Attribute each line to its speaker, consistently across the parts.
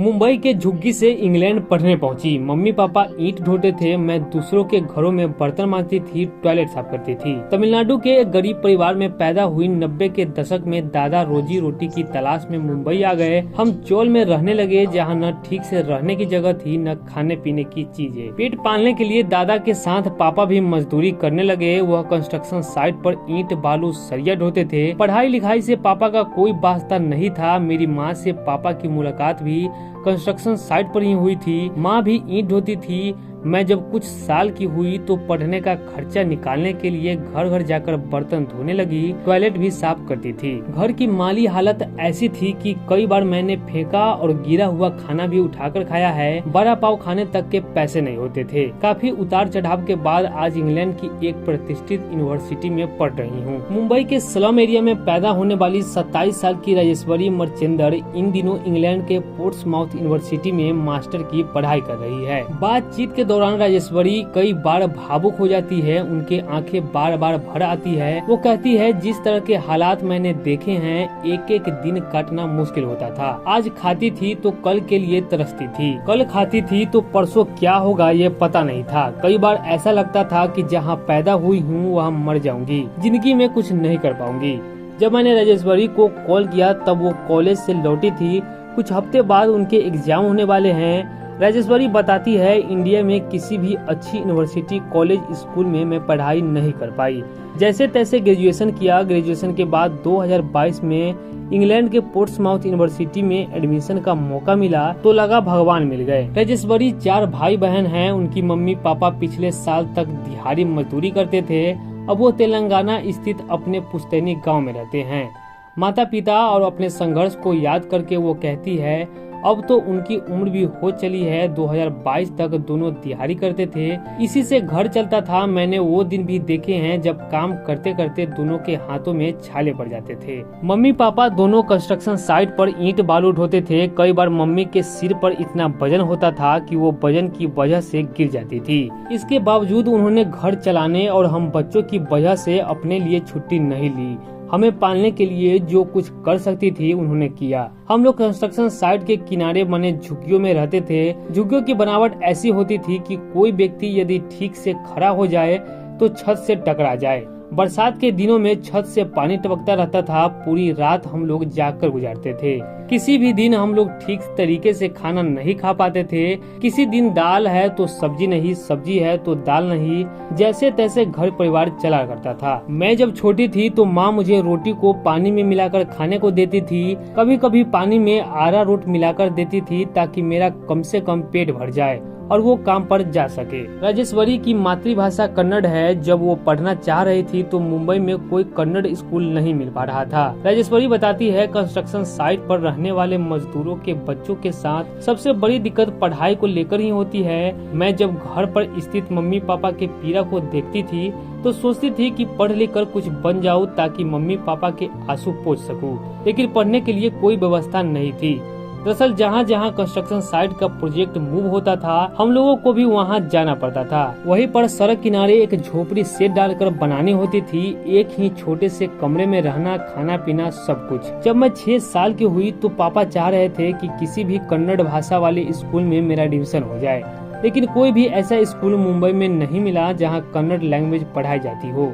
Speaker 1: मुंबई के झुग्गी से इंग्लैंड पढ़ने पहुंची। मम्मी पापा ईंट ढोते थे, मैं दूसरों के घरों में बर्तन मांजती थी, टॉयलेट साफ करती थी। तमिलनाडु के एक गरीब परिवार में पैदा हुई। 90 के दशक में दादा रोजी रोटी की तलाश में मुंबई आ गए। हम चौल में रहने लगे, जहाँ न ठीक से रहने की जगह थी, न खाने पीने की चीजें। पेट पालने के लिए दादा के साथ पापा भी मजदूरी करने लगे। वह कंस्ट्रक्शन साइट पर ईंट बालू सरिया ढोते थे। पढ़ाई लिखाई से पापा का कोई वास्ता नहीं था। मेरी माँ से पापा की मुलाकात भी कंस्ट्रक्शन साइट पर ही हुई थी। माँ भी ईंट ढोती थी। मैं जब कुछ साल की हुई तो पढ़ने का खर्चा निकालने के लिए घर घर जाकर बर्तन धोने लगी, टॉयलेट भी साफ करती थी। घर की माली हालत ऐसी थी कि कई बार मैंने फेंका और गिरा हुआ खाना भी उठाकर खाया है। बड़ा पाव खाने तक के पैसे नहीं होते थे। काफी उतार चढ़ाव के बाद आज इंग्लैंड की एक प्रतिष्ठित यूनिवर्सिटी में पढ़ रही हूँ। मुंबई के स्लम एरिया में पैदा होने वाली 27 साल की राजेश्वरी मर्चेंदर इन दिनों इंग्लैंड के पोर्ट्समाउथ यूनिवर्सिटी में मास्टर की पढ़ाई कर रही है। बातचीत के दौरान राजेश्वरी कई बार भावुक हो जाती है। उनके आंखें बार बार भर आती है। वो कहती है, जिस तरह के हालात मैंने देखे हैं, एक एक दिन काटना मुश्किल होता था। आज खाती थी तो कल के लिए तरसती थी, कल खाती थी तो परसों क्या होगा ये पता नहीं था। कई बार ऐसा लगता था कि जहाँ पैदा हुई हूँ वहाँ मर जाऊंगी, जिंदगी में कुछ नहीं कर पाऊंगी। जब मैंने राजेश्वरी को कॉल किया तब वो कॉलेज से लौटी थी। कुछ हफ्ते बाद उनके एग्जाम होने वाले हैं। राजेश्वरी बताती है, इंडिया में किसी भी अच्छी यूनिवर्सिटी, कॉलेज, स्कूल में मैं पढ़ाई नहीं कर पाई। जैसे तैसे ग्रेजुएशन किया। ग्रेजुएशन के बाद 2022 में इंग्लैंड के पोर्ट्समाउथ यूनिवर्सिटी में एडमिशन का मौका मिला तो लगा भगवान मिल गए। राजेश्वरी 4 भाई बहन हैं। उनकी मम्मी पापा पिछले साल तक दिहाड़ी मजदूरी करते थे। अब वो तेलंगाना स्थित अपने पुश्तैनी गाँव में रहते हैं। माता पिता और अपने संघर्ष को याद करके वो कहती है, अब तो उनकी उम्र भी हो चली है। 2022 तक दोनों दिहाड़ी करते थे, इसी से घर चलता था। मैंने वो दिन भी देखे हैं जब काम करते करते दोनों के हाथों में छाले पड़ जाते थे। मम्मी पापा दोनों कंस्ट्रक्शन साइट पर ईंट बालू ढोते थे। कई बार मम्मी के सिर पर इतना वजन होता था कि वो वजन की वजह से गिर जाती थी। इसके बावजूद उन्होंने घर चलाने और हम बच्चों की वजह से अपने लिए छुट्टी नहीं ली। हमें पालने के लिए जो कुछ कर सकती थी उन्होंने किया। हम लोग कंस्ट्रक्शन साइट के किनारे बने झुग्गियों में रहते थे। झुग्गियों की बनावट ऐसी होती थी कि कोई व्यक्ति यदि ठीक से खड़ा हो जाए तो छत से टकरा जाए। बरसात के दिनों में छत से पानी टपकता रहता था। पूरी रात हम लोग जागकर गुजारते थे। किसी भी दिन हम लोग ठीक तरीके से खाना नहीं खा पाते थे। किसी दिन दाल है तो सब्जी नहीं, सब्जी है तो दाल नहीं। जैसे तैसे घर परिवार चला करता था। मैं जब छोटी थी तो माँ मुझे रोटी को पानी में मिलाकर खाने को देती थी। कभी कभी पानी में अरारोट मिलाकर देती थी ताकि मेरा कम से कम पेट भर जाए और वो काम पर जा सके। राजेश्वरी की मातृभाषा कन्नड़ है। जब वो पढ़ना चाह रही थी तो मुंबई में कोई कन्नड़ स्कूल नहीं मिल पा रहा था। राजेश्वरी बताती है, कंस्ट्रक्शन साइट पर रहने वाले मजदूरों के बच्चों के साथ सबसे बड़ी दिक्कत पढ़ाई को लेकर ही होती है। मैं जब घर पर स्थित मम्मी पापा के पीड़ा को देखती थी तो सोचती थी कि पढ़ लिख कर कुछ बन जाऊं ताकि मम्मी पापा के आंसू पोंछ सकूं, लेकिन पढ़ने के लिए कोई व्यवस्था नहीं थी। दरअसल जहाँ जहाँ कंस्ट्रक्शन साइट का प्रोजेक्ट मूव होता था, हम लोगों को भी वहाँ जाना पड़ता था। वहीं पर सड़क किनारे एक झोपड़ी सेट डालकर बनानी होती थी। एक ही छोटे से कमरे में रहना, खाना पीना सब कुछ। जब मैं 6 साल की हुई तो पापा चाह रहे थे कि किसी भी कन्नड़ भाषा वाले स्कूल में मेरा एडमिशन हो जाए, लेकिन कोई भी ऐसा स्कूल मुंबई में नहीं मिला जहाँ कन्नड़ लैंग्वेज पढ़ाई जाती हो।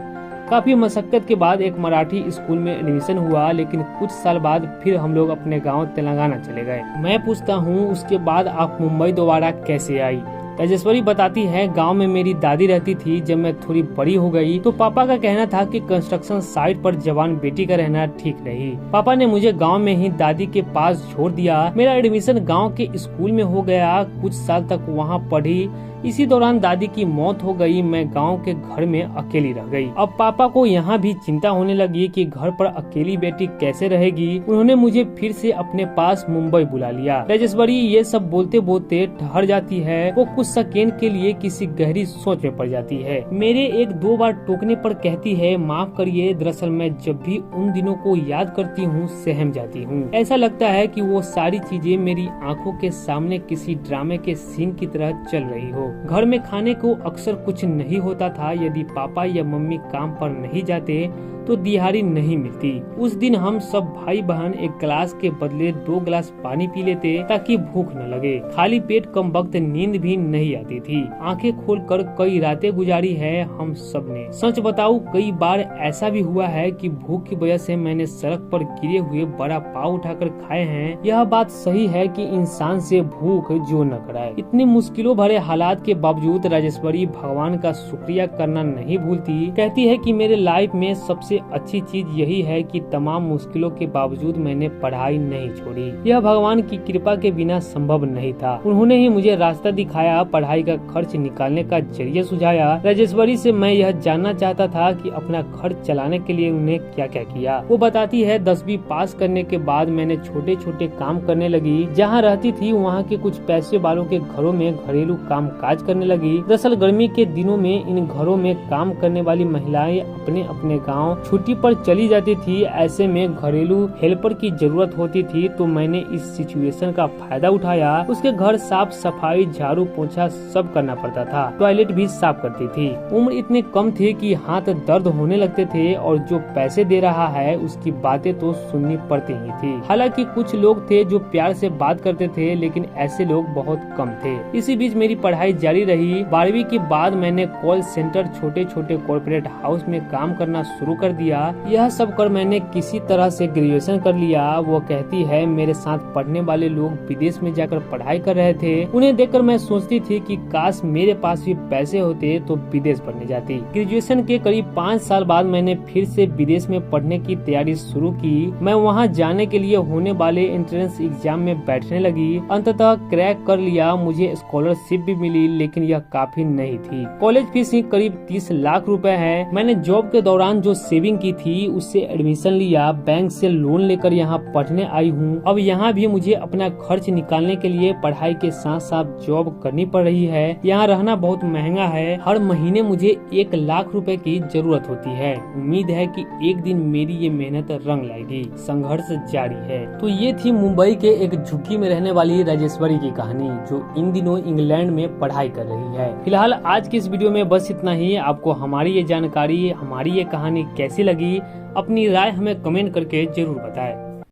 Speaker 1: काफी मशक्कत के बाद एक मराठी स्कूल में एडमिशन हुआ, लेकिन कुछ साल बाद फिर हम लोग अपने गांव तेलंगाना चले गए। मैं पूछता हूँ, उसके बाद आप मुंबई दोबारा कैसे आई? राजेश्वरी बताती है, गांव में मेरी दादी रहती थी। जब मैं थोड़ी बड़ी हो गई तो पापा का कहना था कि कंस्ट्रक्शन साइट पर जवान बेटी का रहना ठीक नहीं। पापा ने मुझे गांव में ही दादी के पास छोड़ दिया। मेरा एडमिशन गांव के स्कूल में हो गया। कुछ साल तक वहां पढ़ी। इसी दौरान दादी की मौत हो गई। मैं गांव के घर में अकेली रह गई। अब पापा को यहाँ भी चिंता होने लगी कि घर पर अकेली बेटी कैसे रहेगी। उन्होंने मुझे फिर से अपने पास मुंबई बुला लिया। राजेश्वरी ये सब बोलते बोलते ठहर जाती है। वो कुछ सेकेंड के लिए किसी गहरी सोच में पड़ जाती है। मेरे 1-2 बार टोकने पर कहती है, माफ करिए, दरअसल मैं जब भी उन दिनों को याद करती हूँ सहम जाती हूँ। ऐसा लगता है कि वो सारी चीजें मेरी आंखों के सामने किसी ड्रामे के सीन की तरह चल रही हो। घर में खाने को अक्सर कुछ नहीं होता था। यदि पापा या मम्मी काम पर नहीं जाते तो दिहाड़ी नहीं मिलती। उस दिन हम सब भाई बहन एक गिलास के बदले 2 गिलास पानी पी लेते ताकि भूख न लगे। खाली पेट कम वक्त नींद भी नहीं आती थी। आंखें खोलकर कई रातें गुजारी है हम सब ने। सच बताऊं, कई बार ऐसा भी हुआ है कि भूख की वजह से मैंने सड़क पर गिरे हुए बड़ा पाव उठाकर खाए हैं। यह बात सही है कि इंसान से भूख जो न कराए। इतनी मुश्किलों भरे हालात के बावजूद राजेश्वरी भगवान का शुक्रिया करना नहीं भूलती। कहती है कि मेरे लाइफ में सबसे अच्छी चीज यही है कि तमाम मुश्किलों के बावजूद मैंने पढ़ाई नहीं छोड़ी। यह भगवान की कृपा के बिना संभव नहीं था। उन्होंने ही मुझे रास्ता दिखाया, पढ़ाई का खर्च निकालने का जरिया सुझाया। राजेश्वरी से मैं यह जानना चाहता था कि अपना खर्च चलाने के लिए उन्हें क्या क्या किया। वो बताती है 10वीं पास करने के बाद मैंने छोटे छोटे काम करने लगी। जहाँ रहती थी वहाँ के कुछ पैसे वालों के घरों में घरेलू काम काज करने लगी। दरअसल गर्मी के दिनों में इन घरों में काम करने वाली महिलाएं अपने अपने गाँव छुट्टी पर चली जाती थी। ऐसे में घरेलू हेल्पर की जरूरत होती थी, तो मैंने इस सिचुएशन का फायदा उठाया। उसके घर साफ सफाई, झाड़ू पोछा सब करना पड़ता था। टॉयलेट भी साफ करती थी। उम्र इतने कम थे कि हाथ दर्द होने लगते थे और जो पैसे दे रहा है उसकी बातें तो सुननी पड़ती ही थी। हालांकि कुछ लोग थे जो प्यार से बात करते थे, लेकिन ऐसे लोग बहुत कम थे। इसी बीच मेरी पढ़ाई जारी रही। 12वीं के बाद मैंने कॉल सेंटर, छोटे छोटे कॉर्पोरेट हाउस में काम करना शुरू कर दिया। यह सब कर मैंने किसी तरह से ग्रेजुएशन कर लिया। वो कहती है मेरे साथ पढ़ने वाले लोग विदेश में जाकर पढ़ाई कर रहे थे। उन्हें देखकर मैं सोचती थी कि काश मेरे पास भी पैसे होते तो विदेश पढ़ने जाती। ग्रेजुएशन के करीब 5 साल बाद मैंने फिर से विदेश में पढ़ने की तैयारी शुरू की। मैं वहां जाने के लिए होने वाले एंट्रेंस एग्जाम में बैठने लगी। अंततः क्रैक कर लिया। मुझे स्कॉलरशिप भी मिली, लेकिन यह काफी नहीं थी। कॉलेज फीस ही करीब 30 लाख रुपए है। मैंने जॉब के दौरान जो सेविंग की थी उससे एडमिशन लिया। बैंक से लोन लेकर यहाँ पढ़ने आई हूँ। अब यहाँ भी मुझे अपना खर्च निकालने के लिए पढ़ाई के साथ साथ जॉब करनी पड़ रही है। यहाँ रहना बहुत महंगा है। हर महीने मुझे 1 लाख रुपए की जरूरत होती है। उम्मीद है कि एक दिन मेरी ये मेहनत रंग लाएगी। संघर्ष जारी है। तो ये थी मुंबई के एक झुग्गी में रहने वाली राजेश्वरी की कहानी, जो इन दिनों इंग्लैंड में पढ़ाई कर रही है। फिलहाल आज की इस वीडियो में बस इतना ही। आपको हमारी ये जानकारी, हमारी ये कहानी कैसी लगी, अपनी राय हमें कमेंट करके जरूर बताएं।